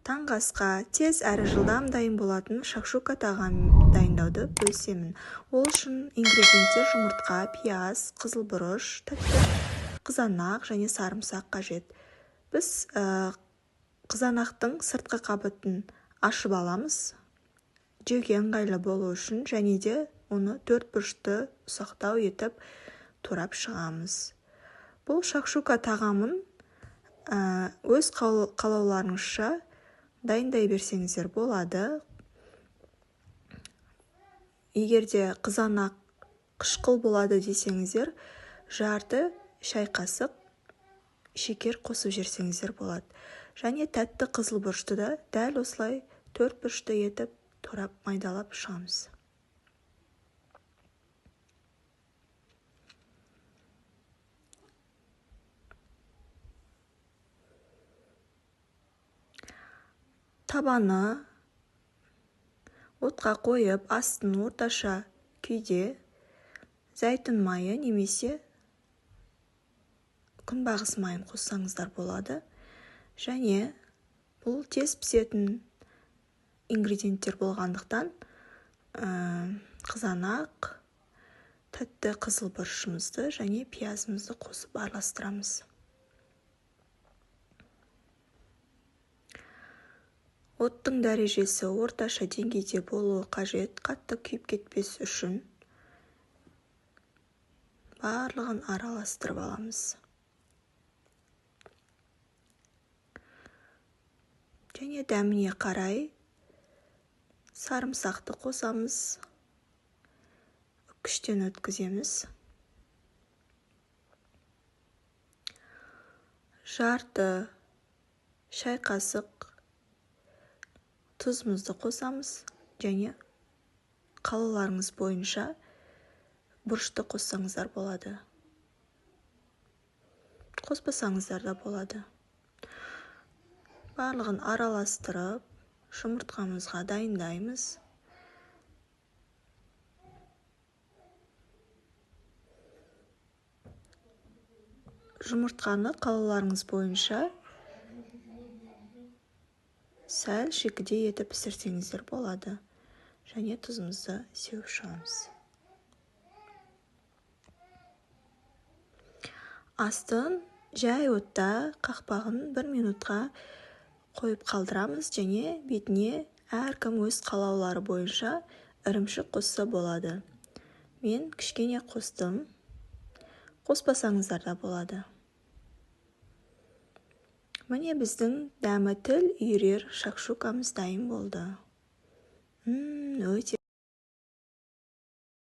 Таңғы асқа тез әрі жылдам дайын болатын шакшука тағам дайындауды бөлісемін. Ол үшін ингредиенттер жұмыртқа, пияз, қызыл бұрыш, тәтті қызанақ және сарымсақ қажет. Біз қызанақтың сыртқы қабатын ашып аламыз. Жеуге ыңғайлы болу үшін және де оны 4 бұрышты ұсақтау етіп турап шығамыз. Бұл шакшука тағамын өз қалауларыңызша дайындай берсеңіздер болады. Егерде қызанақ қышқыл болады десеңіздер, жарты шай қасық шекер қосып жіберсеңіздер болады. Және тәтті қызыл бұрышты да дәл осылай 4 бұрышты етіп турап майдалап шығамыз. Табаны отқа қойып, астын орташа күйде зәйтүн майы немесе күнбағыс майын қоссаңыздар болады. Және бұл тез пісетін ингредиенттер болғандықтан қызанақ, тәтті қызыл бұрышымызды және пиязымызды қосып араластырамыз. Оттың дәрежесі орташа деңгейде болуы қажет, қатты күйіп кетпес үшін барлығын араластырып аламыз. Және дәміне қарай сарымсақты қосамыз, үккіштен өткіземіз. Жарты шай қасық тұзымызды қосамыз және қалауларыңыз бойынша бұрышты қоссаңыздар болады. Қоспасаңыздар да болады. Барлығын араластырып, жұмыртқамызға дайындаймыз. Жұмыртқаны қалауларыңыз бойынша сәл шикідей етіп пісірсеңіздер болады. Және тұзымызды сеуіп шығамыз. Астын жай отта қақпағын 1 минутқа қойып қалдырамыз және бетіне әркім өз қалаулары бойынша ірімшік қосса болады. Мен кішкене қостым. Қоспасаңыздар да болады. Міне біздің дәмі тіл үйірер шакшукамыз дайын болды. Өте